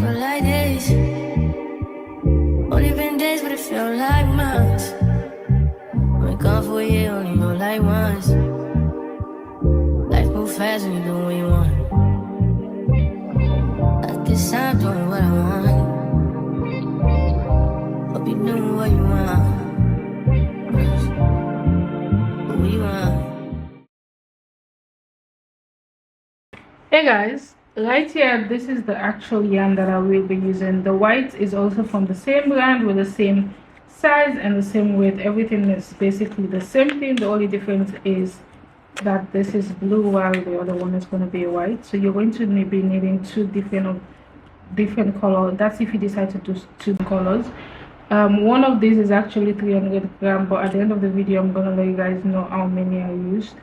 feel like this. Only been days, but it felt like months. Been gone for a year, only know like once. Life move fast when you do what you want. At this time, doing what I want. Hope you doing what you want. What you want. Hey guys, right here this is the actual yarn that I will be using. The white is also from the same brand with the same size and the same weight. Everything is basically the same thing. The only difference is that this is blue while the other one is going to be white. So you're going to be needing two different colors. That's if you decide to do two colors. One of these is actually 300 grams, but at the end of the video I'm going to let you guys know how many I used.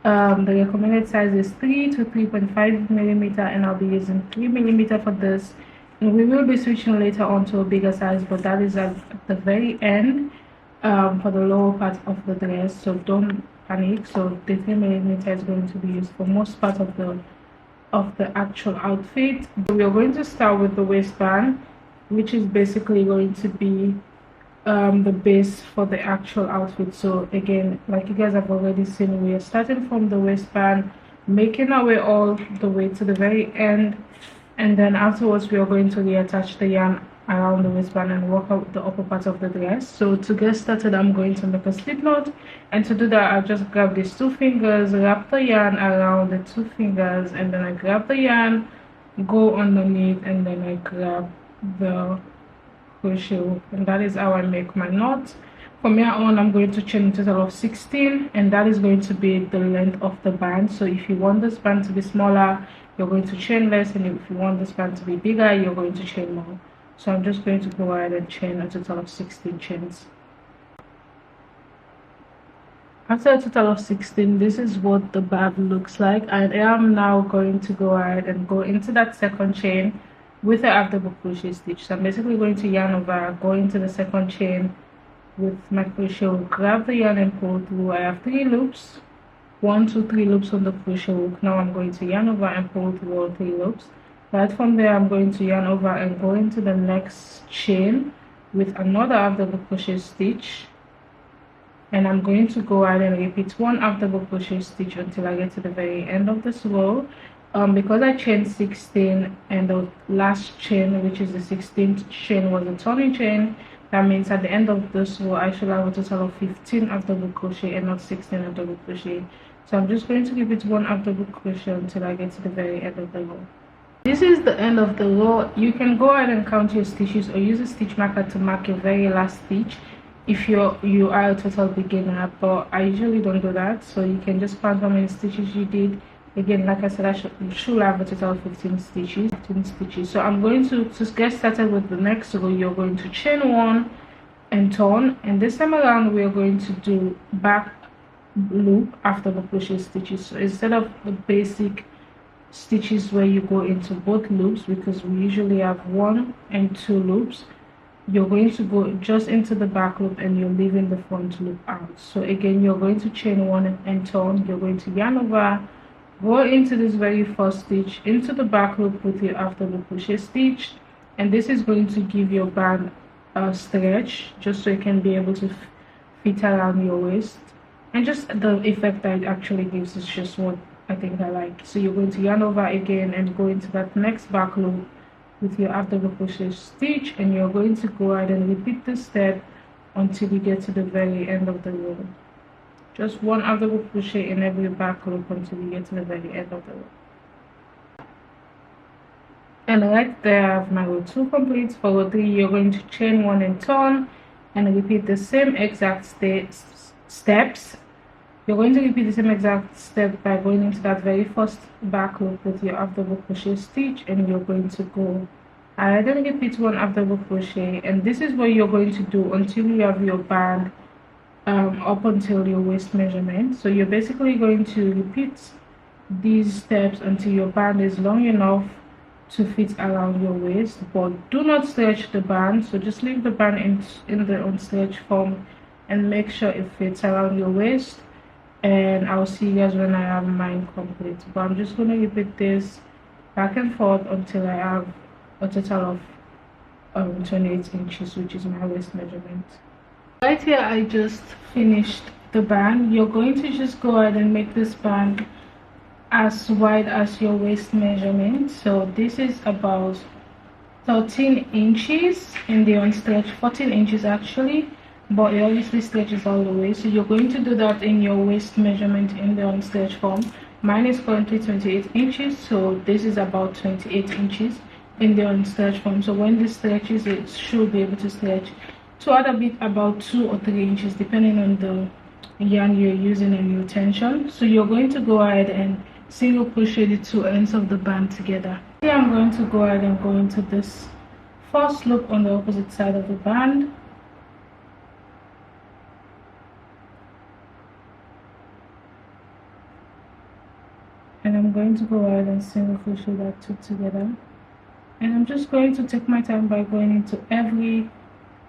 The recommended size is 3 to 3.5 millimeter, and I'll be using 3 millimeter for this. And we will be switching later on to a bigger size, but that is at the very end for the lower part of the dress, so don't panic. So the 3 millimeter is going to be used for most part of the actual outfit. We are going to start with the waistband, which is basically going to be the base for the actual outfit. So again, like you guys have already seen, we are starting from the waistband, making our way all the way to the very end, and then afterwards we are going to reattach the yarn around the waistband and work out the upper part of the dress. So to get started, I'm going to make a slip knot, and to do that I'll just grab these two fingers, wrap the yarn around the two fingers, and then I grab the yarn, go underneath, and then I grab the crochet hook, and that is how I make my knot. From here on, I'm going to chain a total of 16, and that is going to be the length of the band. So if you want this band to be smaller, you're going to chain less, and if you want this band to be bigger, you're going to chain more. So I'm just going to go ahead and chain a total of 16 chains. After a total of 16, this is what the band looks like. I am now going to go ahead and go into that second chain with a double crochet stitch. So I'm basically going to yarn over, go into the second chain with my crochet hook, grab the yarn and pull through. I have 3 loops, 1 2 3 loops on the crochet hook. Now I'm going to yarn over and pull through all 3 loops. Right from there, I'm going to yarn over and go into the next chain with another double crochet stitch, and I'm going to go ahead and repeat 1 double crochet stitch until I get to the very end of this row. Because I chained 16 and the last chain, which is the 16th chain, was a turning chain, that means at the end of this row I should have a total of 15 double crochet and not 16 double crochet. So I'm just going to repeat 1 double crochet until I get to the very end of the row. This is the end of the row. You can go ahead and count your stitches or use a stitch marker to mark your very last stitch if you are a total beginner, but I usually don't do that. So you can just count how many stitches you did. Again, like I said, I should have a total of 15 stitches. So I'm going to get started with the next row. You're going to chain 1 and turn, and this time around we are going to do back loop after the crochet stitches. So instead of the basic stitches where you go into both loops, because we usually have 1 and 2 loops, you're going to go just into the back loop and you're leaving the front loop out. So again, you're going to chain 1 and turn. You're going to yarn over, go into this very first stitch into the back loop with your double crochet stitch, and this is going to give your band a stretch just so it can be able to fit around your waist, and just the effect that it actually gives is just what I think I like. So you're going to yarn over again and go into that next back loop with your double crochet stitch, and you're going to go ahead and repeat this step until you get to the very end of the row. Just 1 double crochet in every back loop until you get to the very end of the row. And right there I have my row 2 complete. For row 3, you're going to chain 1 and turn and repeat the same exact steps. You're going to repeat the same exact step by going into that very first back loop with your double crochet stitch, and you're going to go ahead and repeat 1 double crochet, and this is what you're going to do until you have your band up until your waist measurement. So you're basically going to repeat these steps until your band is long enough to fit around your waist, but do not stretch the band. So just leave the band in the unstretched form and make sure it fits around your waist, and I'll see you guys when I have mine complete. But I'm just going to repeat this back and forth until I have a total of 28 inches, which is my waist measurement. Right here I just finished the band. You're going to just go ahead and make this band as wide as your waist measurement. So this is about 13 inches in the unstretch, 14 inches actually, but it obviously stretches all the way. So you're going to do that in your waist measurement in the unstretched form. Mine is currently 28 inches, so this is about 28 inches in the unstretched form. So when this stretches, it should be able to stretch to add a bit about 2 or 3 inches depending on the yarn you're using and your tension. So you're going to go ahead and single crochet the 2 ends of the band together. Here I'm going to go ahead and go into this first loop on the opposite side of the band. And I'm going to go ahead and single crochet that 2 together. And I'm just going to take my time by going into every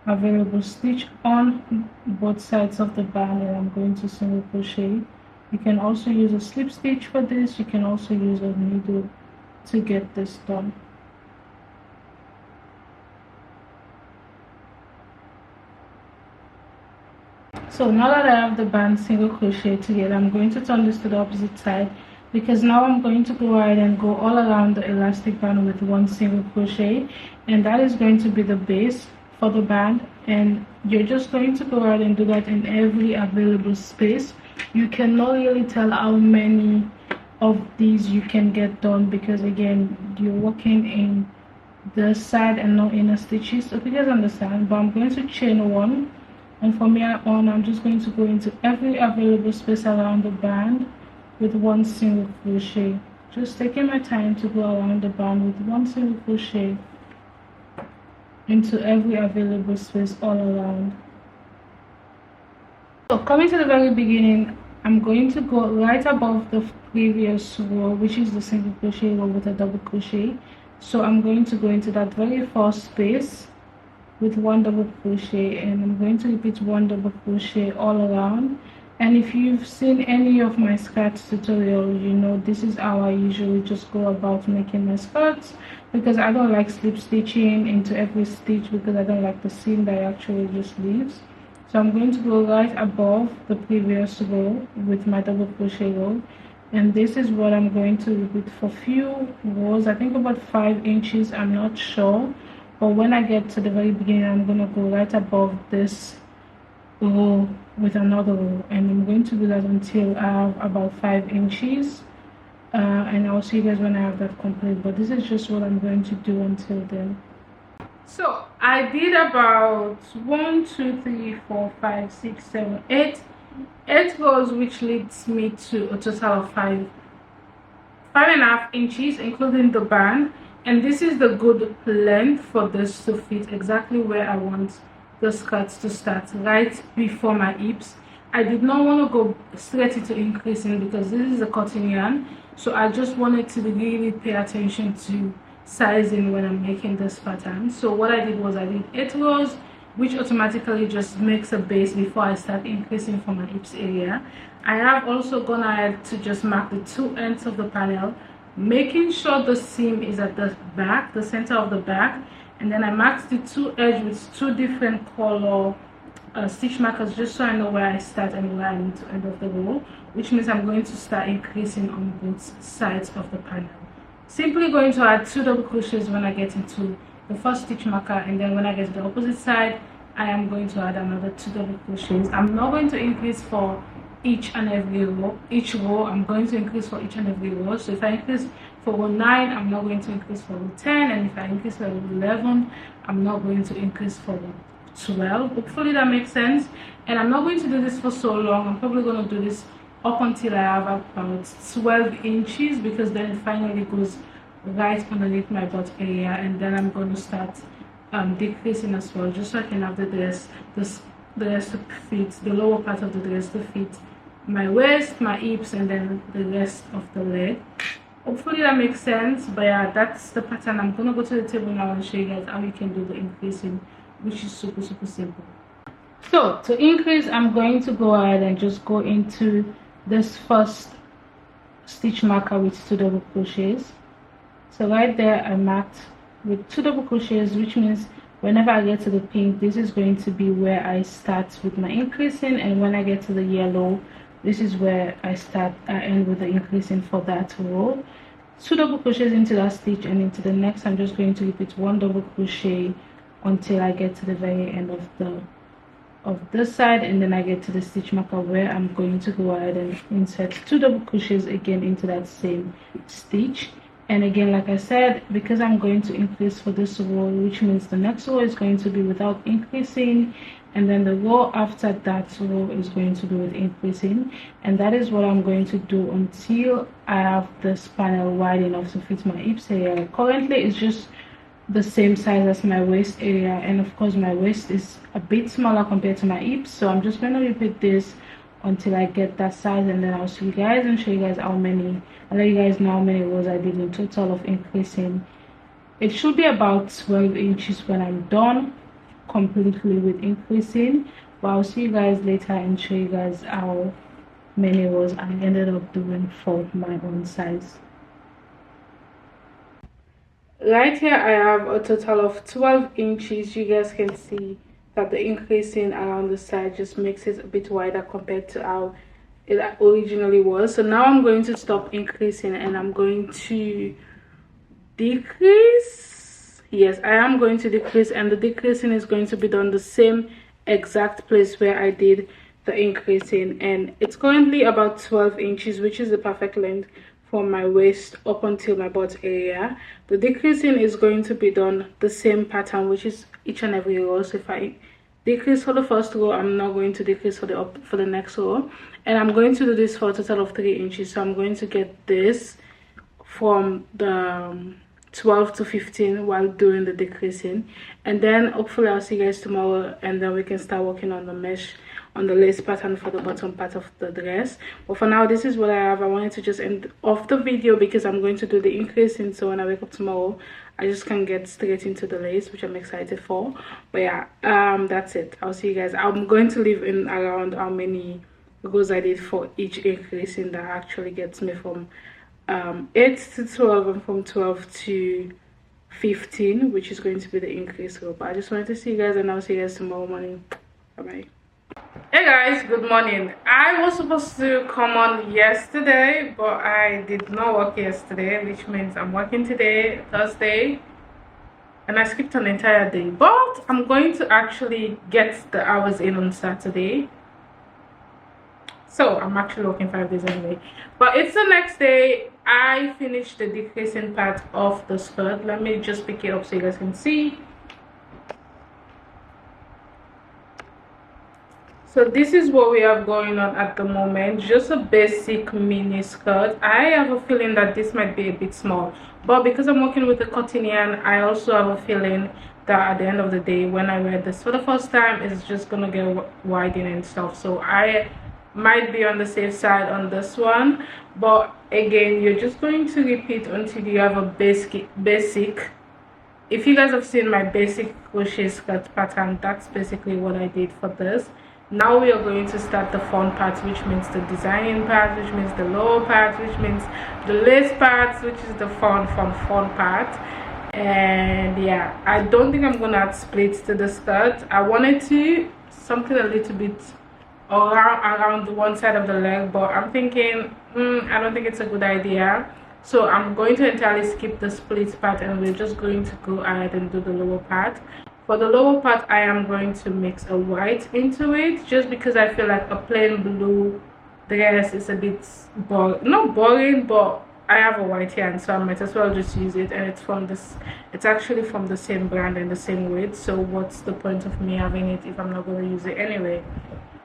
available stitch on both sides of the band, and I'm going to single crochet. You can also use a slip stitch for this. You can also use a needle to get this done. So now that I have the band single crochet together, I'm going to turn this to the opposite side, because now I'm going to go ahead and go all around the elastic band with 1 single crochet, and that is going to be the base for the band. And you're just going to go ahead and do that in every available space. You cannot really tell how many of these you can get done, because again, you're working in the side and not inner stitches, so you guys understand. But I'm going to chain 1, and from here on I'm just going to go into every available space around the band with 1 single crochet, just taking my time to go around the band with 1 single crochet into every available space all around. So coming to the very beginning, I'm going to go right above the previous row, which is the single crochet row with a double crochet. So I'm going to go into that very first space with 1 double crochet, and I'm going to repeat 1 double crochet all around. And if you've seen any of my skirts tutorial, you know this is how I usually just go about making my skirts, because I don't like slip stitching into every stitch, because I don't like the seam that actually just leaves. So I'm going to go right above the previous row with my double crochet row, and this is what I'm going to repeat for few rows, I think about 5 inches, I'm not sure. But when I get to the very beginning, I'm going to go right above this row with another row, and I'm going to do that until I have about 5 inches, and I'll see you guys when I have that complete. But this is just what I'm going to do until then. So I did about 1 2 3 4 5 6 7 8 rows, which leads me to a total of 5.5 inches including the band. And this is the good length for this to fit exactly where I want the skirts to start, right before my hips. I did not want to go straight into increasing, because this is a cotton yarn, so I just wanted to really pay attention to sizing when I'm making this pattern. So what I did was I did 8 rows, which automatically just makes a base before I start increasing for my hips area. I have also gone ahead to just mark the 2 ends of the panel, making sure the seam is at the back, the center of the back, and then I marked the 2 edges with 2 different color stitch markers, just so I know where I start and where I need to end of the row, which means I'm going to start increasing on both sides of the panel. Simply going to add 2 double crochets when I get into the first stitch marker, and then when I get to the opposite side, I am going to add another 2 double crochets. I'm not going to increase for each and every row. Each row I'm going to increase for each and every row. So if I increase for row 9, I'm not going to increase for row 10, and if I increase for row 11, I'm not going to increase for row 12. Hopefully that makes sense. And I'm not going to do this for so long. I'm probably going to do this up until I have about 12 inches, because then it finally goes right underneath my butt area, and then I'm going to start decreasing as well, just so I can have the dress to fit, the lower part of the dress to fit my waist, my hips, and then the rest of the leg. Hopefully that makes sense. But yeah, that's the pattern. I'm gonna go to the table now and show you guys how you can do the increasing, which is super simple. So to increase, I'm going to go ahead and just go into this first stitch marker with 2 double crochets. So right there I marked with 2 double crochets, which means whenever I get to the pink, this is going to be where I start with my increasing, and when I get to the yellow, this is where I end with the increasing for that row. 2 double crochets into that stitch, and into the next I'm just going to repeat 1 double crochet until I get to the very end of this side, and then I get to the stitch marker where I'm going to go ahead and insert 2 double crochets again into that same stitch. And again, like I said, because I'm going to increase for this row, which means the next row is going to be without increasing, and then the row after that row is going to be with increasing, and that is what I'm going to do until I have this panel wide enough to fit my hips area. Currently it's just the same size as my waist area, and of course my waist is a bit smaller compared to my hips, so I'm just going to repeat this until I get that size, and then I'll see you guys and show you guys I'll let you guys know how many rows I did in total of increasing. It should be about 12 inches when I'm done completely with increasing, but I'll see you guys later and show you guys how many rows I ended up doing for my own size. Right here I have a total of 12 inches. You guys can see that the increasing around the side just makes it a bit wider compared to how it originally was. So now I'm going to stop increasing and I'm going to decrease. Yes, I am going to decrease, and the decreasing is going to be done the same exact place where I did the increasing, and it's currently about 12 inches, which is the perfect length from my waist up until my butt area. The decreasing is going to be done the same pattern, which is each and every row. So if I decrease for the first row, I'm not going to decrease for the next row, and I'm going to do this for a total of 3 inches. So I'm going to get this from the 12 to 15 while doing the decreasing, and then hopefully I'll see you guys tomorrow, and then we can start working on the mesh, on the lace pattern for the bottom part of the dress. But for now, this is what I have. I wanted to just end off the video because I'm going to do the increasing, so when I wake up tomorrow I just can get straight into the lace, which I'm excited for. But yeah, that's it. I'll see you guys. I'm going to leave in around how many rows I did for each increasing. That actually gets me from 8 to 12 and from 12 to 15, which is going to be the increase row. But I just wanted to see you guys, and I'll see you guys tomorrow morning. Bye bye. Hey guys, good morning. I was supposed to come on yesterday, but I did not work yesterday, which means I'm working today, Thursday, and I skipped an entire day. But I'm going to actually get the hours in on Saturday, so I'm actually working 5 days anyway. But it's the next day. I finished the decreasing part of the skirt. Let me just pick it up so you guys can see. So this is what we have going on at the moment, just a basic mini skirt. I have a feeling that this might be a bit small, but because I'm working with the cotton yarn, I also have a feeling that at the end of the day, when I wear this for the first time, it's just gonna get widened and stuff. So I might be on the safe side on this one, but again, you're just going to repeat until you have a basic. If you guys have seen my basic crochet skirt pattern, that's basically what I did for this. Now we are going to start the fun part, which means the designing part, which means the lower part, which means the lace part, which is the fun part. And yeah, I don't think I'm gonna add splits to the skirt. I wanted to something a little bit around one side of the leg, but I'm thinking I don't think it's a good idea. So I'm going to entirely skip the split part, and we're just going to go ahead and do the lower part. For the lower part, I am going to mix a white into it, just because I feel like a plain blue dress is a bit boring. Not boring, but I have a white yarn, so I might as well just use it. And it's actually from the same brand and the same weight, so what's the point of me having it if I'm not going to use it anyway?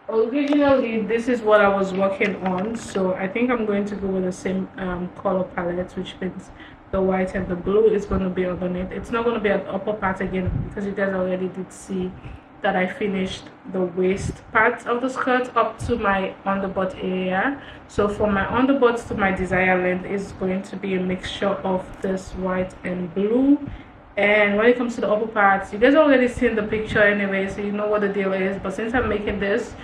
Originally, this is what I was working on, so I think I'm going to go with the same color palette, which means the white and the blue is going to be underneath. It's not going to be at the upper part again, because you guys already did see that I finished the waist part of the skirt up to my underbutt area. So from my underbutt to my desired length is going to be a mixture of this white and blue. And when it comes to the upper parts, you guys already seen the picture anyway, so you know what the deal is. But since I'm making this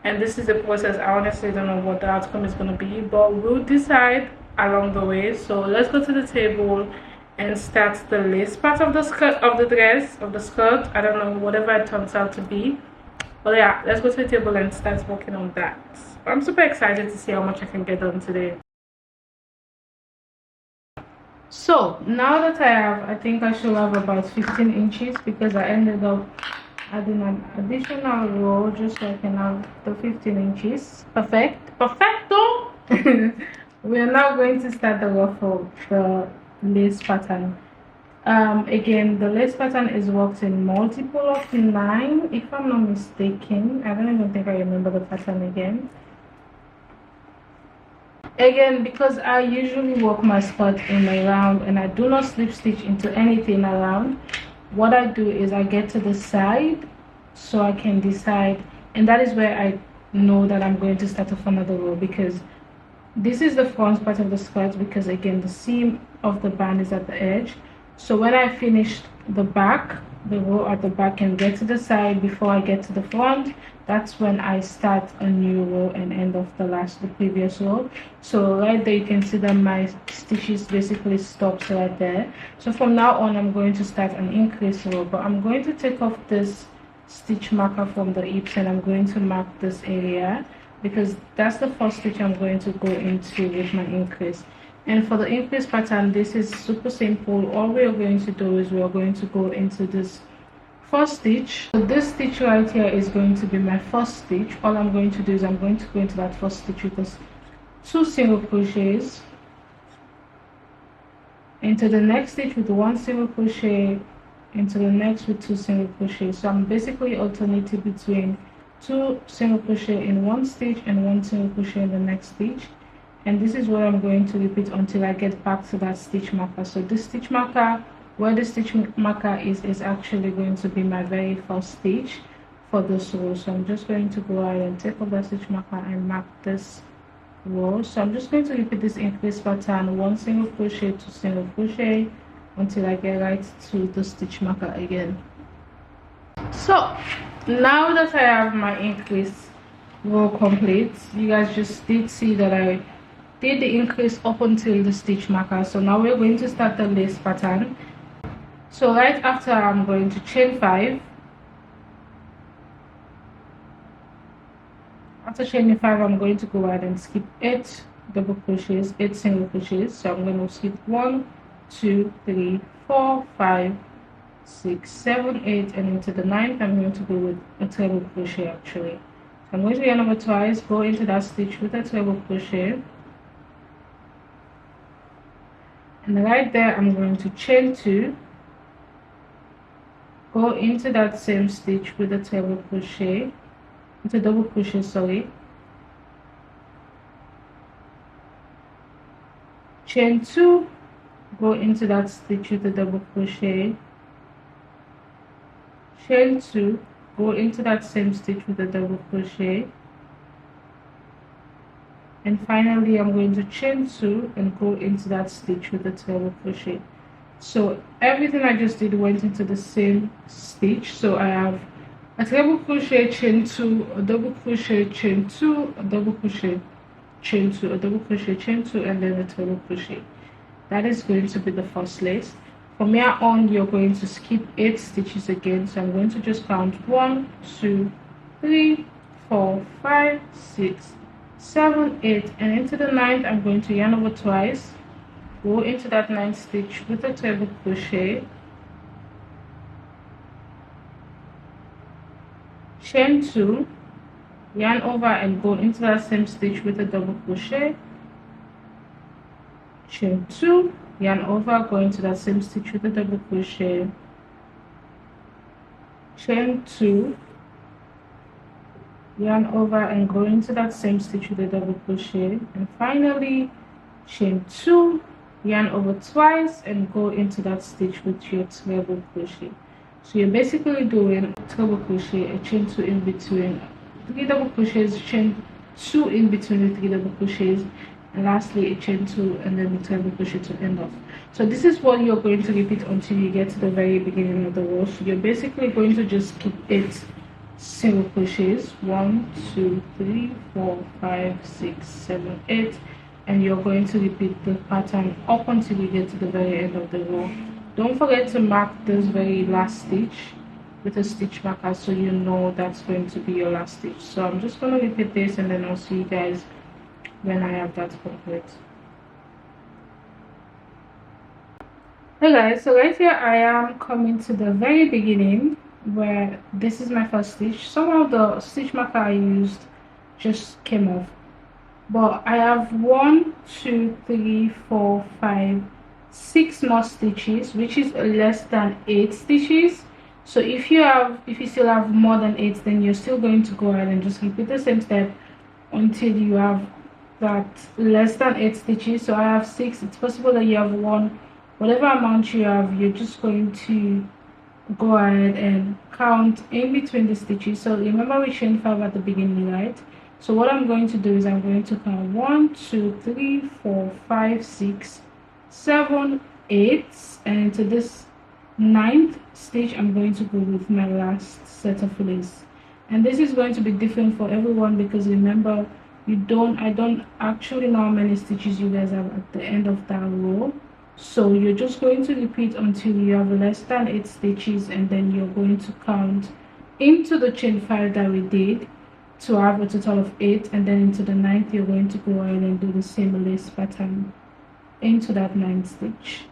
and this is the process, I honestly don't know what the outcome is going to be, but we'll decide along the way. So let's go to the table and start the lace part of the skirt, of the dress, of the skirt. I don't know, whatever it turns out to be. But yeah, let's go to the table and start working on that. I'm super excited to see how much I can get done today. So now that I think I should have about 15 inches because I ended up adding an additional row just so I can have the 15 inches. Perfecto. We are now going to start the ruffle, the lace pattern. Again, the lace pattern is worked in multiple of 9 if I'm not mistaken. I don't even think I remember the pattern again, because I usually work my skirt in a round and I do not slip stitch into anything around. What I do is I get to the side so I can decide, and that is where I know that I'm going to start off another row, because this is the front part of the skirt, because again the seam of the band is at the edge. So when I finish the back, the row at the back, and get to the side before I get to the front, that's when I start a new row and end off the previous row. So right there you can see that my stitches basically stops right there. So from now on I'm going to start an increase row, but I'm going to take off this stitch marker from the hips and I'm going to mark this area, because that's the first stitch I'm going to go into with my increase. And for the increase pattern, this is super simple. All we are going to do is we are going to go into this first stitch. So this stitch right here is going to be my first stitch. All I'm going to do is I'm going to go into that first stitch with this 2 single crochets, into the next stitch with 1 single crochet, into the next with 2 single crochets. So I'm basically alternating between 2 single crochet in one stitch and 1 single crochet in the next stitch. And this is what I'm going to repeat until I get back to that stitch marker. So this stitch marker, where the stitch marker is actually going to be my very first stitch for this row. So I'm just going to go ahead and take off that stitch marker and mark this row. So I'm just going to repeat this increase pattern, 1 single crochet, 2 single crochet, until I get right to the stitch marker again. So now that I have my increase row complete, you guys just did see that I did the increase up until the stitch marker. So now we're going to start the lace pattern. So right after, I'm going to chain 5. After chaining 5, I'm going to go ahead and skip 8 double crochets, 8 single crochets. So I'm going to skip 1, 2, 3, 4, 5, 6, 7, 8, and into the 9th I'm going to go with a treble crochet actually. So I'm going to yarn over twice, go into that stitch with a treble crochet, and right there I'm going to chain 2, go into that same stitch with a treble crochet, into double crochet, sorry, chain 2, go into that stitch with a double crochet, chain 2, go into that same stitch with a double crochet, and finally I'm going to chain 2 and go into that stitch with a treble crochet. So everything I just did went into the same stitch. So I have a treble crochet, chain 2, a double crochet, chain 2, a double crochet, chain 2, a double crochet, chain 2, and then a treble crochet. That is going to be the first lace. From here on, you're going to skip 8 stitches again. So I'm going to just count 1, 2, 3, 4, 5, 6, 7, 8, and into the 9th I'm going to yarn over twice, go into that 9th stitch with a treble crochet, chain 2, yarn over and go into that same stitch with a double crochet, chain 2, yarn over, go into that same stitch with a double crochet, chain 2, yarn over and go into that same stitch with a double crochet, and finally chain 2, yarn over twice and go into that stitch with your treble crochet. So you're basically doing treble crochet, a chain 2 in between, 3 double crochets, chain 2 in between the 3 double crochets, and lastly a chain 2 and then the treble crochet to end off. So this is what you're going to repeat until you get to the very beginning of the row. So you're basically going to just skip 8 single crochets, 1, 2, 3, 4, 5, 6, 7, 8, and you're going to repeat the pattern up until you get to the very end of the row. Don't forget to mark this very last stitch with a stitch marker so you know that's going to be your last stitch. So I'm just going to repeat this, and then I'll see you guys when I have that complete. Hey guys, so right here I am coming to the very beginning where this is my first stitch. Some of the stitch marker I used just came off, but I have 1 2 3 4 5 6 more stitches, which is less than 8 stitches. So if you still have more than 8, then you're still going to go ahead and just repeat the same step until you have that less than 8 stitches. So I have 6. It's possible that you have 1. Whatever amount you have, you're just going to go ahead and count in between the stitches. So remember we chained 5 at the beginning, right? So what I'm going to do is I'm going to count 1 2 3 4 5 6 7 8, and into this 9th stitch I'm going to go with my last set of lace. And this is going to be different for everyone, because remember, I don't actually know how many stitches you guys have at the end of that row. So you're just going to repeat until you have less than 8 stitches, and then you're going to count into the chain 5 that we did to have a total of 8, and then into the 9th you're going to go ahead and do the same lace pattern into that 9th stitch.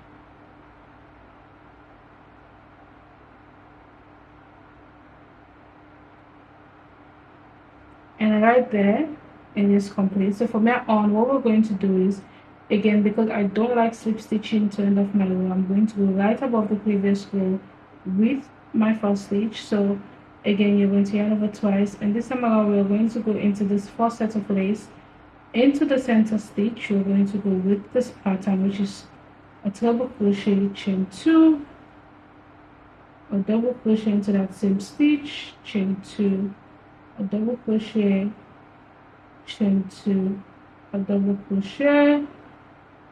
And right there it is complete. So from here on, what we're going to do is, again, because I don't like slip stitching to end off my row, I'm going to go right above the previous row with my first stitch. So again, you're going to yarn over twice, and this time around we're going to go into this first set of lace. Into the center stitch you're going to go with this pattern, which is a treble crochet, chain 2, a double crochet into that same stitch, chain 2, a double crochet, chain 2, a double crochet,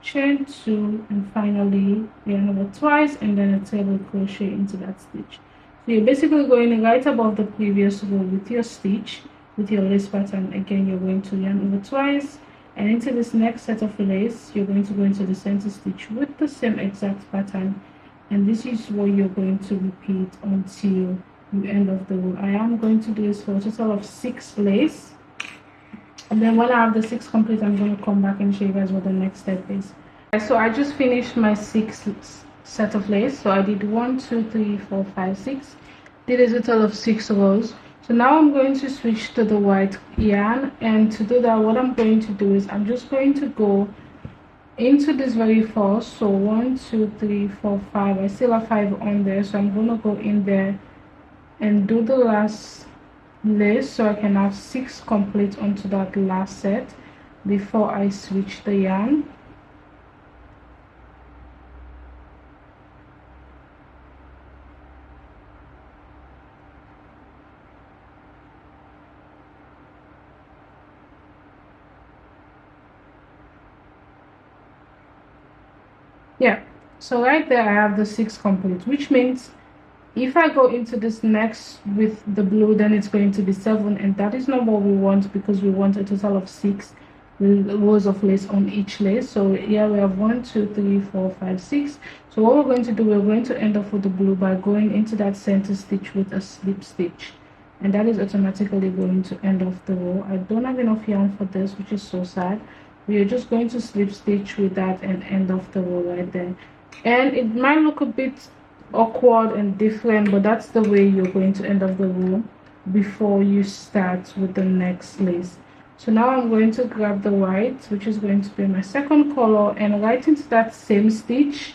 chain 2, and finally yarn over twice, and then a treble crochet into that stitch. So you're basically going right above the previous row with your stitch, with your lace pattern. Again, you're going to yarn over twice, and into this next set of lace you're going to go into the center stitch with the same exact pattern, and this is what you're going to repeat until you end of the row. I am going to do this for a total of 6 lace, and then when I have the 6 complete, I'm going to come back and show you guys what the next step is. So I just finished my 6th set of lace. So I did 1 2 3 4 5 6, did a total of 6 rows. So now I'm going to switch to the white yarn, and to do that, what I'm going to do is I'm just going to go into this very first. So 1 2 3 4 5, I still have 5 on there, so I'm going to go in there and do the last lace so I can have 6 complete onto that last set before I switch the yarn. Yeah, so right there I have the 6 complete, which means if I go into this next with the blue, then it's going to be 7, and that is not what we want, because we want a total of 6 rows of lace on each lace. So here we have 1 2 3 4 5 6. So what we're going to do, we're going to end off with the blue by going into that center stitch with a slip stitch, and that is automatically going to end off the row. I don't have enough yarn for this, which is so sad. We are just going to slip stitch with that and end off the row right there. And it might look a bit awkward and different, but that's the way you're going to end off the row before you start with the next lace. So now I'm going to grab the white, which is going to be my second color, and right into that same stitch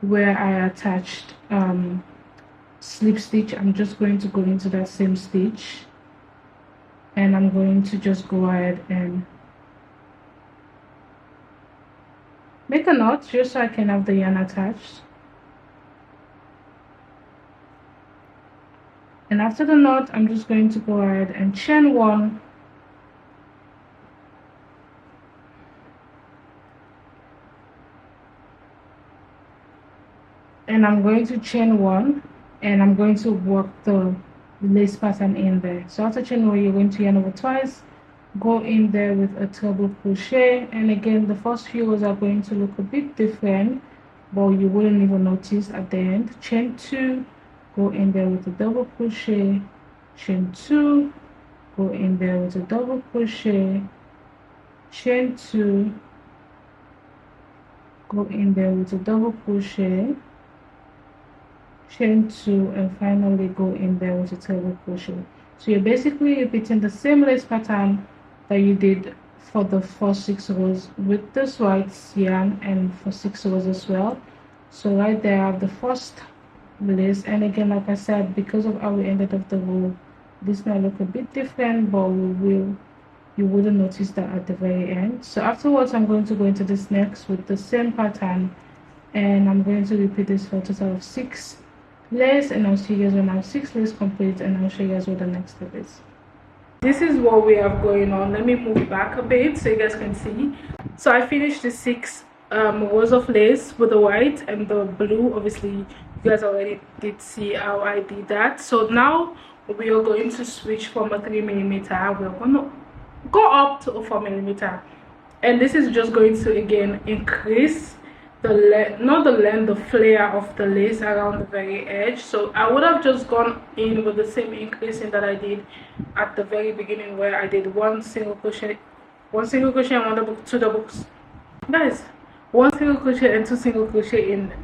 where I attached slip stitch, I'm just going to go into that same stitch, and I'm going to just go ahead and make a knot just so I can have the yarn attached. And after the knot, I'm just going to go ahead and chain 1, and I'm going to chain 1, and I'm going to work the lace pattern in there. So after chain 1, you're going to yarn over twice, go in there with a treble crochet, and again the first few rows are going to look a bit different, but you wouldn't even notice at the end. Chain 2, go in there with a double crochet, chain 2, go in there with a double crochet, chain 2, go in there with a double crochet, chain 2, and finally go in there with a treble crochet. So you're basically repeating the same lace pattern that you did for the first 6 rows with this white yarn, and for 6 rows as well. So right there I have the first lace, and again, like I said, because of how we ended up the row, this might look a bit different, but you wouldn't notice that at the very end. So afterwards I'm going to go into this next with the same pattern, and I'm going to repeat this for a total of 6 lace, and I'll see you guys when I have 6 lace complete, and I'll show you guys what the next step is. This is what we have going on. Let me move back a bit so you guys can see. So I finished the 6 rows of lace with the white and the blue. Obviously you guys already did see how I did that. So now we are going to switch from a 3mm. We're going to go up to a 4mm, and this is just going to again increase the length, not the length, the flare of the lace around the very edge. So I would have just gone in with the same increasing that I did at the very beginning, where I did 1 single crochet and 2 doubles, guys, 1 single crochet and 2 single crochet in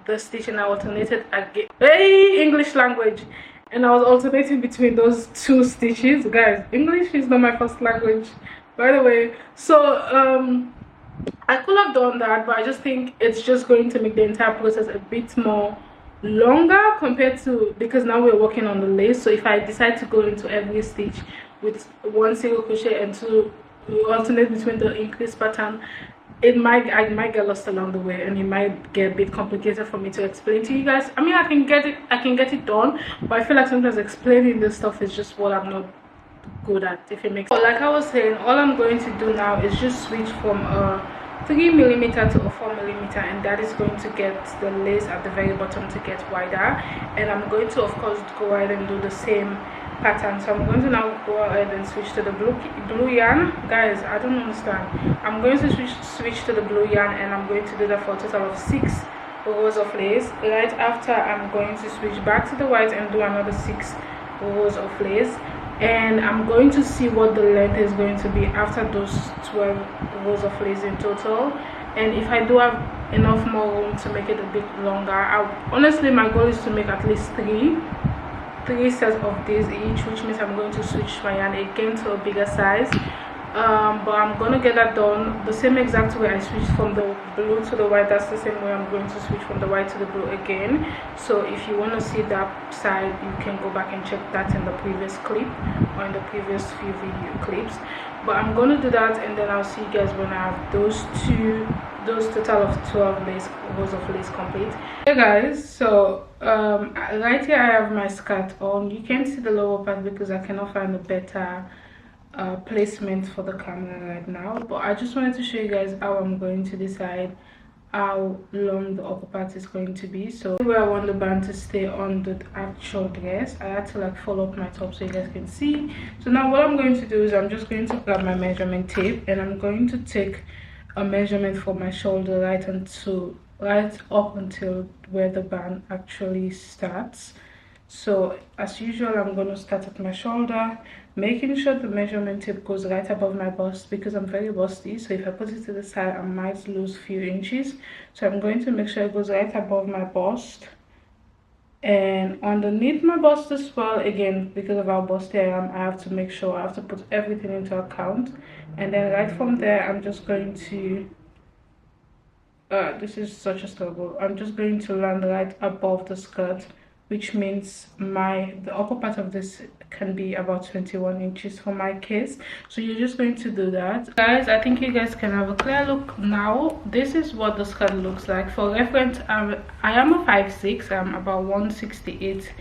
the stitch, and I alternated again. Hey, English language. And I was alternating between those 2 stitches. Guys, English is not my first language, by the way. So I could have done that, but I just think it's just going to make the entire process a bit more longer compared to, because now we're working on the lace. So if I decide to go into every stitch with 1 single crochet and 2 alternate between the increase pattern, I might get lost along the way, and it might get a bit complicated for me to explain to you guys. I mean, I can get it done, but I feel like sometimes explaining this stuff is just what I'm not good at, if it makes sense. Like I was saying, all I'm going to do now is just switch from a 3mm to a 4mm, and that is going to get the lace at the very bottom to get wider. And I'm going to, of course, go ahead and do the same pattern. So I'm going to now go ahead and switch to the blue yarn. Guys, I don't understand. I'm going to switch to the blue yarn, and I'm going to do that for a total of 6 rows of lace. Right after, I'm going to switch back to the white and do another 6 rows of lace, and I'm going to see what the length is going to be after those 12 rows of lace in total. And if I do have enough more room to make it a bit longer, honestly my goal is to make at least 3 sets of these each, which means I'm going to switch my yarn again to a bigger size. But I'm going to get that done the same exact way I switched from the blue to the white. That's the same way I'm going to switch from the white to the blue again. So if you want to see that side, you can go back and check that in the previous clip or in the previous few video clips. But I'm going to do that, and then I'll see you guys when I have those total of 12 rows of lace complete. Hey guys, so right here I have my skirt on. You can't see the lower part because I cannot find a better placement for the camera right now, but I just wanted to show you guys how I'm going to decide how long the upper part is going to be. So where I want the band to stay on the actual dress, I had to like fold up my top so you guys can see. So now what I'm going to do is I'm just going to grab my measurement tape, and I'm going to take a measurement for my shoulder right up until where the band actually starts. So as usual, I'm going to start at my shoulder, making sure the measurement tape goes right above my bust, because I'm very busty. So if I put it to the side, I might lose a few inches. So I'm going to make sure it goes right above my bust and underneath my bust as well. Again, because of how busty I am, I have to make sure I have to put everything into account. And then right from there, I'm just going to this is such a struggle. I'm just going to land right above the skirt, which means the upper part of this can be about 21 inches for my case. So you're just going to do that. Guys, I think you guys can have a clear look now. This is what the skirt looks like. For reference, I am a 5'6". I'm about 168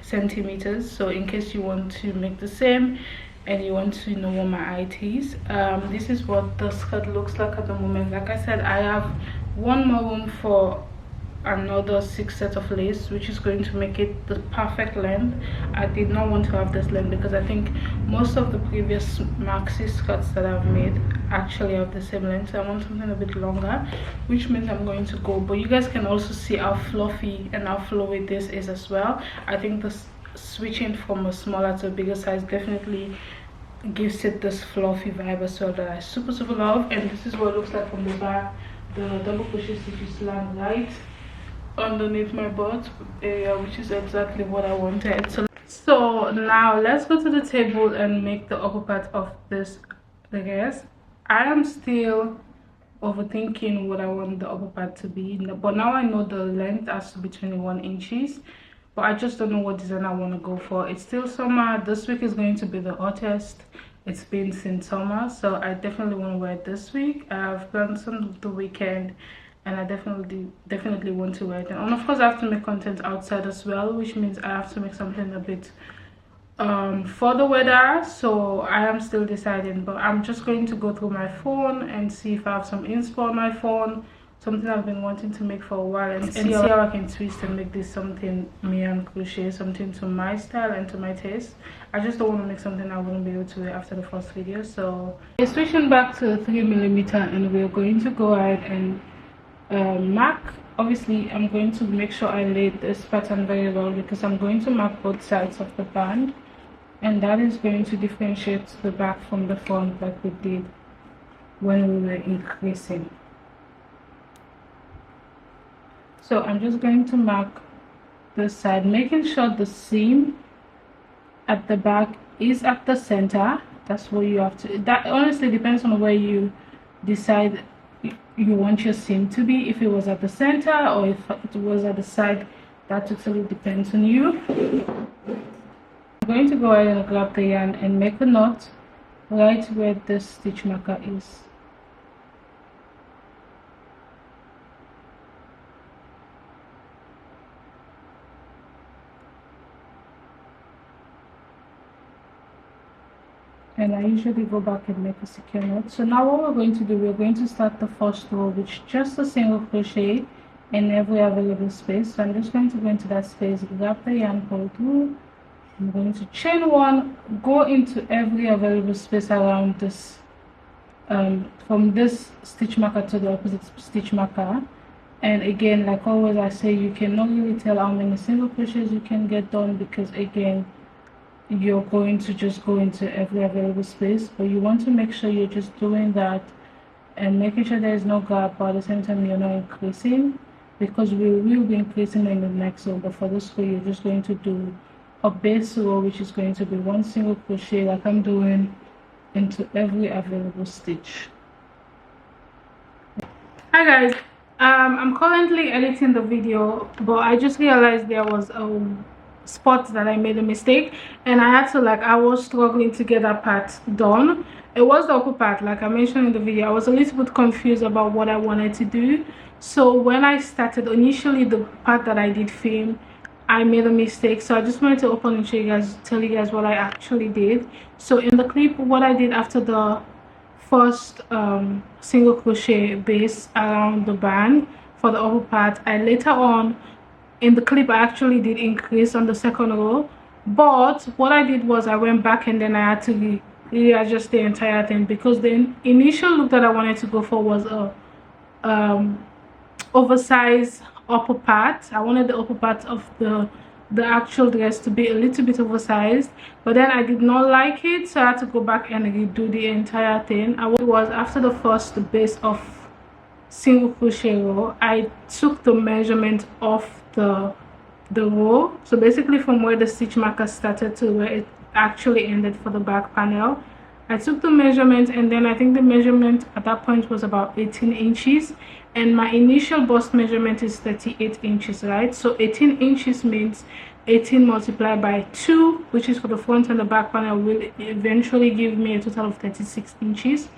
centimeters. So in case you want to make the same and you want to know what my height is, this is what the skirt looks like at the moment. Like I said, I have one more room for another 6 sets of lace, which is going to make it the perfect length. I did not want to have this length because I think most of the previous maxi skirts that I've made actually have the same length, so I want something a bit longer, which means I'm going to go. But you guys can also see how fluffy and how flowy this is as well. I think this switching from a smaller to a bigger size definitely gives it this fluffy vibe as well that I super love. And this is what it looks like from the back. The double crochet stitches land right underneath my butt area, which is exactly what I wanted. So now let's go to the table and make the upper part of this dress. I am still overthinking what I want the upper part to be, but now I know the length has to be 21 inches, but I just don't know what design I want to go for. It's still summer. This week is going to be the hottest it's been since summer, so I definitely want to wear it this week. I've planned some of the weekend and I definitely want to wear it. And of course I have to make content outside as well, which means I have to make something a bit for the weather. So I am still deciding, but I'm just going to go through my phone and see if I have some inspo on my phone, something I've been wanting to make for a while, and see how I can twist and make this something Mihankushea, something to my style and to my taste. I just don't want to make something I wouldn't be able to wear after the first video. So we're switching back to 3mm and we're going to go ahead and mark. Obviously I'm going to make sure I lay this pattern very well because I'm going to mark both sides of the band, and that is going to differentiate the back from the front like we did when we were increasing. So I'm just going to mark this side, making sure the seam at the back is at the center. That's what you have to, that honestly depends on where you decide you want your seam to be. If it was at the center or if it was at the side, that totally depends on you. I'm going to go ahead and grab the yarn and make a knot right where this stitch marker is. And I usually go back and make a secure knot. So now what we're going to do, we're going to start the first row with just a single crochet in every available space. So I'm just going to go into that space, grab the yarn, pull through. I'm going to chain one, go into every available space around this, from this stitch marker to the opposite stitch marker. And again, like always I say, you cannot really tell how many single crochets you can get done because again, you're going to just go into every available space, but you want to make sure you're just doing that and making sure there is no gap, but at the same time you're not increasing, because we will be increasing in the next row. But for this row you're just going to do a base row, which is going to be one single crochet like I'm doing into every available stitch. Hi guys, I'm currently editing the video, but I just realized there was a spot that I made a mistake, and I had to, like, I was struggling to get that part done. It was the upper part, like I mentioned in the video. I was a little bit confused about what I wanted to do. So when I started initially the part that I did film, I made a mistake. So I just wanted to open and show you guys, tell you guys what I actually did. So in the clip, what I did after the first single crochet base around the band for the upper part, I later on in the clip I actually did increase on the second row, but what I did was I went back and then I had to readjust the entire thing, because the initial look that I wanted to go for was a oversized upper part. I wanted the upper part of the actual dress to be a little bit oversized, but then I did not like it, so I had to go back and redo the entire thing. Was after the first base of single crochet row, I took the measurement of the row, so basically from where the stitch marker started to where it actually ended for the back panel, I took the measurement, and then I think the measurement at that point was about 18 inches, and my initial bust measurement is 38 inches, right? So 18 inches means 18 multiplied by 2, which is for the front and the back panel, will eventually give me a total of 36 inches,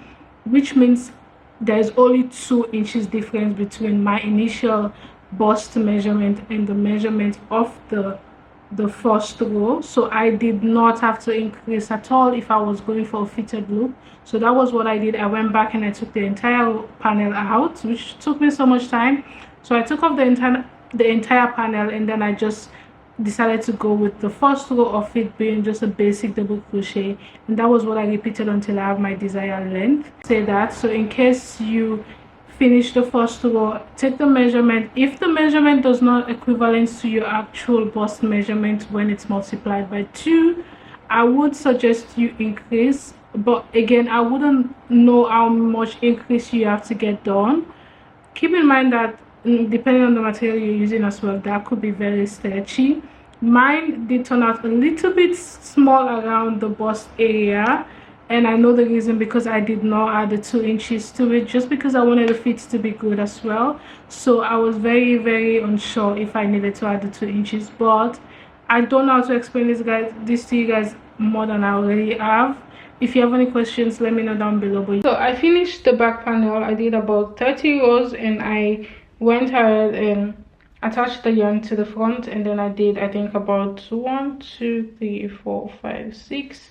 which means there's only 2 inches difference between my initial bust measurement and the measurement of the first row. So I did not have to increase at all if I was going for a fitted look. So that was what I did. I went back and I took the entire panel out, which took me so much time. So I took off the the entire panel, and then I just decided to go with the first row of it being just a basic double crochet, and that was what I repeated until I have my desired length. Say that, so in case you finish the first row, take the measurement. If the measurement does not equivalent to your actual bust measurement when it's multiplied by 2, I would suggest you increase, but again, I wouldn't know how much increase you have to get done. Keep in mind that depending on the material you're using as well, that could be very stretchy. Mine did turn out a little bit small around the bust area, and I know the reason, because I did not add the 2 inches to it, just because I wanted the fit to be good as well. So I was very unsure if I needed to add the 2 inches, but I don't know how to explain this to you guys more than I already have. If you have any questions, let me know down below. So I finished the back panel. I did about 30 rows, and I went ahead and attached the yarn to the front, and then I did, I think, about 1 2 3 4 5 6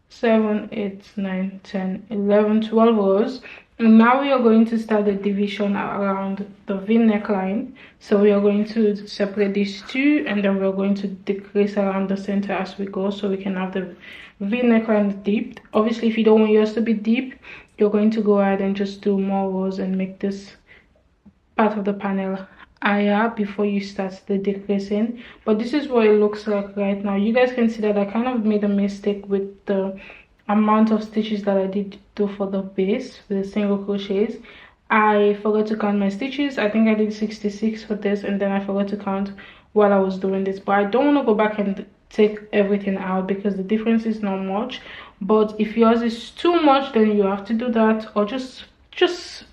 7 8 9 10 11 12 rows. And now we are going to start the division around the v neckline. So we are going to separate these two, and then we're going to decrease around the center as we go, so we can have the v neckline deep. Obviously, if you don't want yours to be deep, you're going to go ahead and just do more rows and make this part of the panel higher before you start the decreasing. But this is what it looks like right now. You guys can see that I kind of made a mistake with the amount of stitches that I did do for the base with the single crochets. I forgot to count my stitches. I think I did 66 for this, and then I forgot to count while I was doing this. But I don't want to go back and take everything out because the difference is not much. But if yours is too much, then you have to do that, or just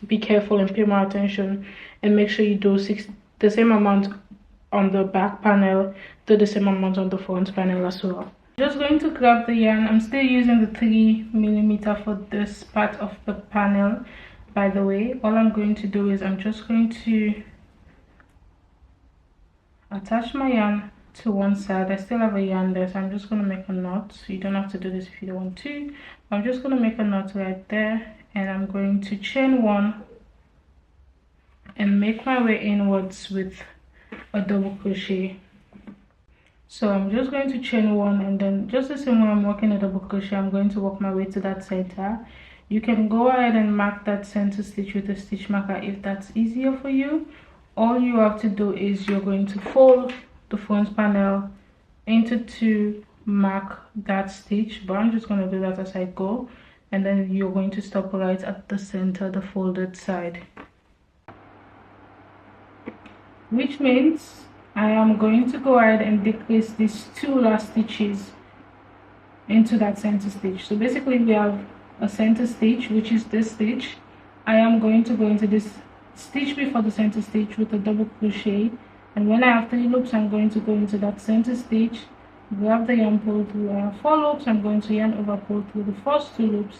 be careful and pay more attention and make sure you do the same amount on the back panel, do the same amount on the front panel as well. Just going to grab the yarn. I'm still using the 3mm for this part of the panel, by the way. All I'm going to do is I'm just going to attach my yarn to one side. I still have a yarn there, so I'm just going to make a knot. You don't have to do this if you don't want to. I'm just going to make a knot right there, and I'm going to chain 1 and make my way inwards with a double crochet. So I'm just going to chain 1, and then just the same way I'm working a double crochet, I'm going to work my way to that center. You can go ahead and mark that center stitch with a stitch marker if that's easier for you. All you have to do is you're going to fold the front panel into 2, mark that stitch, but I'm just going to do that as I go, and then you're going to stop right at the center, the folded side, which means I am going to go ahead and decrease these 2 last stitches into that center stitch. So basically we have a center stitch, which is this stitch. I am going to go into this stitch before the center stitch with a double crochet, and when I have 3 loops, I'm going to go into that center stitch, grab the yarn, pull through. I have 4 loops. I'm going to yarn over, pull through the first 2 loops,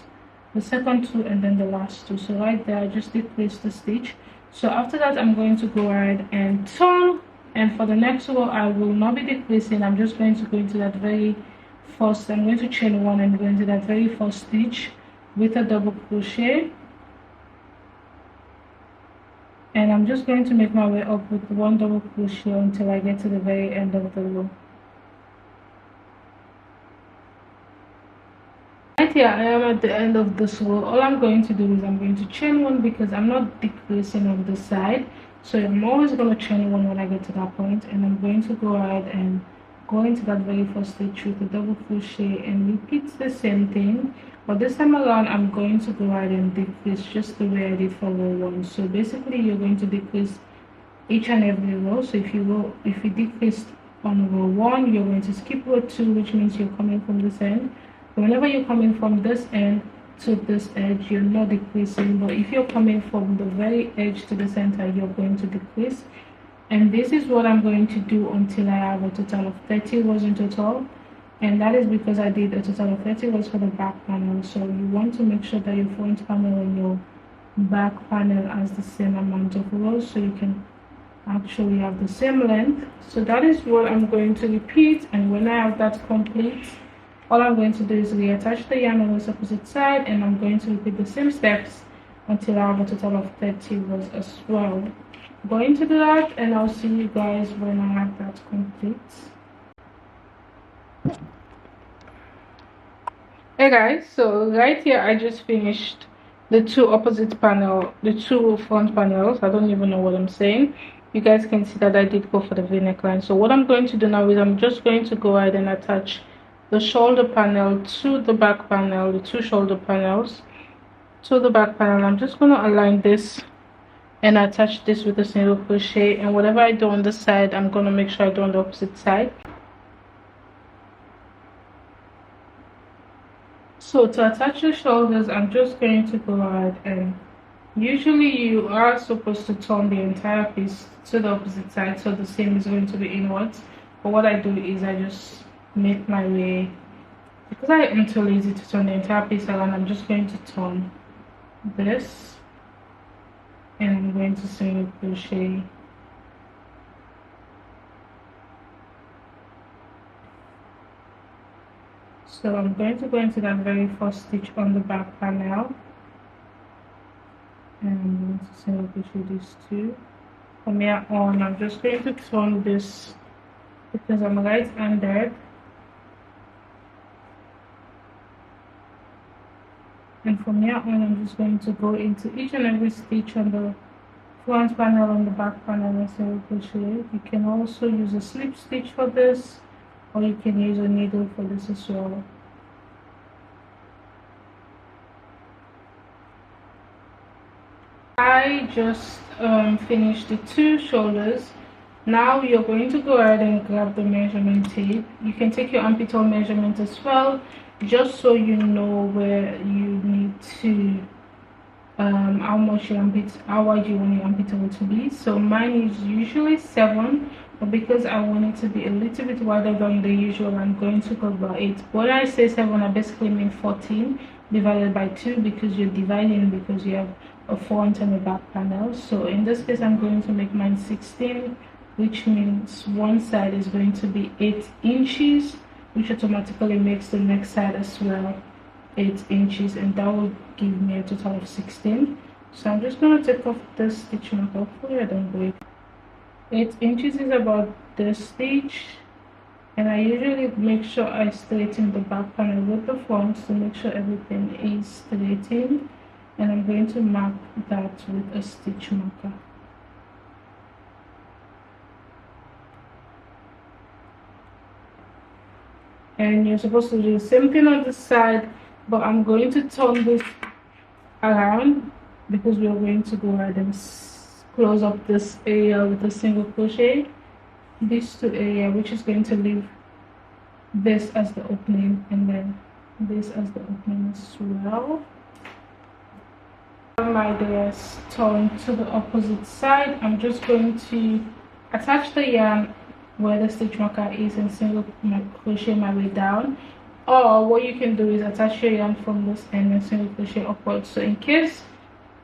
the second 2, and then the last 2. So right there I just decreased the stitch. So after that I'm going to go ahead and turn, and for the next row I will not be decreasing. I'm just going to go into that very first, I'm going to chain 1 and go into that very first stitch with a double crochet, and I'm just going to make my way up with 1 double crochet until I get to the very end of the row. Right here I am at the end of this row. All I'm going to do is I'm going to chain 1 because I'm not decreasing on this side, so I'm always going to chain 1 when I get to that point, and I'm going to go ahead and go into that very first stitch with a double crochet and repeat the same thing, but this time around I'm going to go ahead and decrease just the way I did for row 1. So basically you're going to decrease each and every row. So if you decreased on row 1, you're going to skip row 2, which means you're coming from this end. Whenever you're coming from this end to this edge, you're not decreasing, but if you're coming from the very edge to the center, you're going to decrease. And this is what I'm going to do until I have a total of 30 rows in total, and that is because I did a total of 30 rows for the back panel. So you want to make sure that your front panel and your back panel has the same amount of rows, so you can actually have the same length. So that is what I'm going to repeat, and when I have that complete, all I'm going to do is reattach the yarn on the opposite side, and I'm going to repeat the same steps until I have a total of 30 rows as well. going to do that, and I'll see you guys when I have that complete. Hey guys, so right here I just finished the two opposite panel, the two front panels. I don't even know what I'm saying. You guys can see that I did go for the v-neckline. So what I'm going to do now is I'm just going to go ahead and attach the shoulder panel to the back panel, the two shoulder panels to the back panel. I'm just going to align this and attach this with a single crochet, and whatever I do on the side, I'm going to make sure I do on the opposite side. So to attach the shoulders, I'm just going to go ahead, and usually you are supposed to turn the entire piece to the opposite side, so the seam is going to be inwards. But what I do is I just make my way, because I am too lazy to turn the entire piece around. I'm just going to turn this, and I'm going to single crochet. So I'm going to go into that very first stitch on the back panel, and I'm going to single crochet these two. From here on, I'm just going to turn this because I'm right-handed, and from here on, I'm just going to go into each and every stitch on the front panel and the back panel and single crochet. You can also use a slip stitch for this, or you can use a needle for this as well. I just finished the two shoulders. Now you're going to go ahead and grab the measurement tape. You can take your armpit hole measurement as well, just so you know where you need to how much your armpit, how wide you want your armpit hole to be. So mine is usually 7, but because I want it to be a little bit wider than the usual, I'm going to go about 8. When I say 7, I basically mean 14 divided by 2, because you're dividing because you have a front and a back panel. So in this case, I'm going to make mine 16, which means one side is going to be 8 inches, which automatically makes the next side as well 8 inches, and that will give me a total of 16. So I'm just going to take off this stitch mark. Hopefully I don't break. 8 inches is about this stitch, and I usually make sure I straighten the back panel with the front to make sure everything is straightened, and I'm going to mark that with a stitch marker. And you're supposed to do the same thing on the side, but I'm going to turn this around because we're going to go ahead and close up this area with a single crochet, these two areas, which is going to leave this as the opening and then this as the opening as well. My dress turned to the opposite side. I'm just going to attach the yarn where the stitch marker is and single crochet my way down, or what you can do is attach your yarn from this end and single crochet upwards. So in case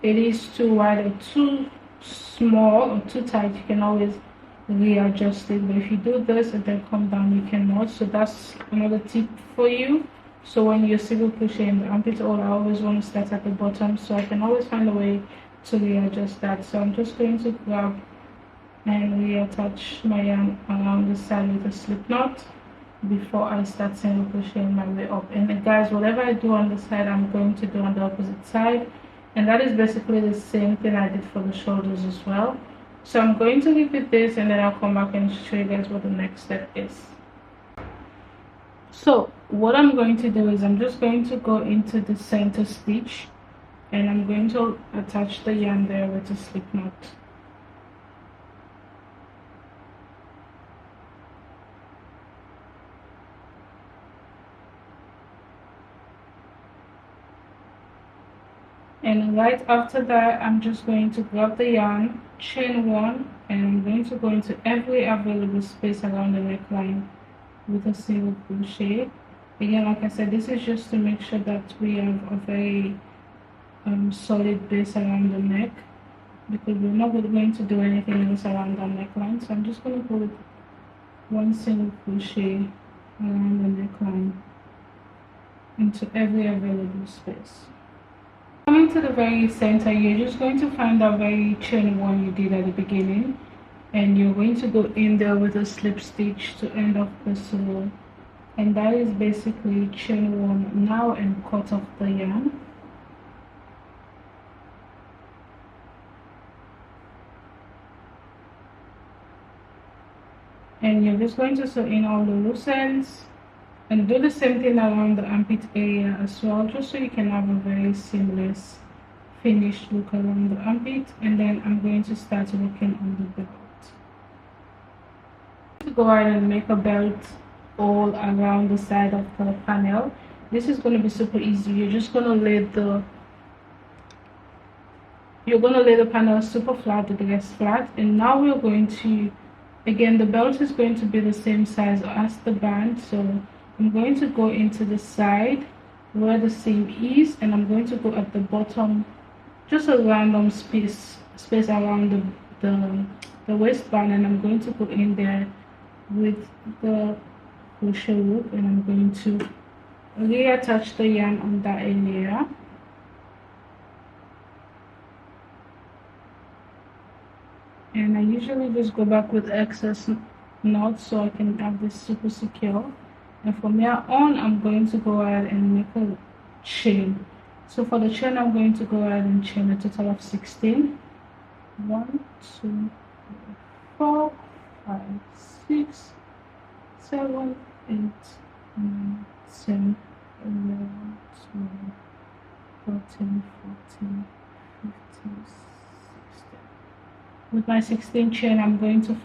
it is too wide or too small or too tight, you can always readjust it, but if you do this and then come down, you cannot. So that's another tip for you. So when you're single crocheting the armpit hole, I always want to start at the bottom, so I can always find a way to readjust that. So I'm just going to grab and reattach my yarn around the side with a slip knot before I start single crocheting my way up. And guys, whatever I do on the side, I'm going to do on the opposite side, and that is basically the same thing I did for the shoulders as well. So I'm going to leave with this, and then I'll come back and show you guys what the next step is. So what I'm going to do is I'm just going to go into the center stitch, and I'm going to attach the yarn there with a slip knot. And right after that, I'm just going to grab the yarn, chain 1, and I'm going to go into every available space around the neckline with a single crochet. Again, like I said, this is just to make sure that we have a very solid base around the neck, because we're not going to do anything else around the neckline. So I'm just going to go with one single crochet around the neckline into every available space. Coming to the very center, you're just going to find that very chain one you did at the beginning, and you're going to go in there with a slip stitch to end off the row, and that is basically chain one now, and cut off the yarn. And you're just going to sew in all the loose ends and do the same thing around the armpit area as well, just so you can have a very seamless finished look around the armpit. And then I'm going to start working on the belt. To go ahead and make a belt all around the side of the panel. This is going to be super easy. You're just going to lay the panel super flat, the rest flat. And now we're going to, again, the belt is going to be the same size as the band, so I'm going to go into the side where the seam is, and I'm going to go at the bottom, just a random space around the waistband, and I'm going to go in there with the crochet hook, and I'm going to reattach the yarn on that area. And I usually just go back with excess knots so I can have this super secure. And from here on, I'm going to go ahead and make a chain. So for the chain, I'm going to go ahead and chain a total of 16. 1, 2, 3, 4, 5, 6, 7, 8, 9, 10, 11, 12, 13, 14, 15, 16. With my 16 chain, I'm going to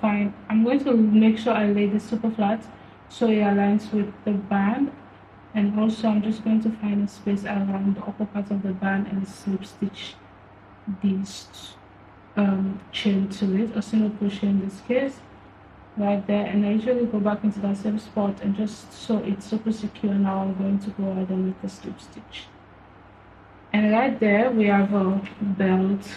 make sure I lay this super flat so it aligns with the band. And also I'm just going to find a space around the upper part of the band and slip stitch this chain to it, a single crochet in this case, right there. And I usually go back into that same spot and just so it's super secure. Now I'm going to go ahead and make a slip stitch. And right there we have a belt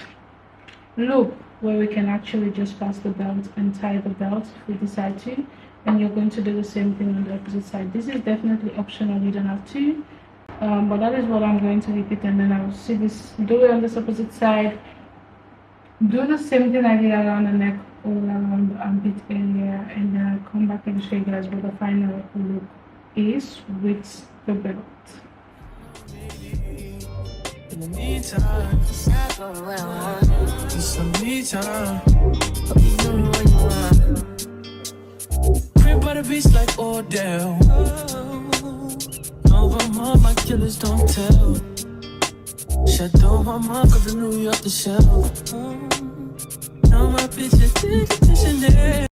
loop where we can actually just pass the belt and tie the belt if we decide to. And you're going to do the same thing on the opposite side. This is definitely optional, you don't have to, but that is what I'm going to repeat. And then I'll see this, do it on this opposite side, do the same thing I did around the neck, all around the armpit area, and then I'll come back and show you guys what the final look is with the belt. In the meantime, it's not going well, huh? Just some me time. Hope you doing what you want. Crib by the beach like Odell. Over my killers don't tell. Shadow my mom cause I knew you off the shelf. Now my bitch is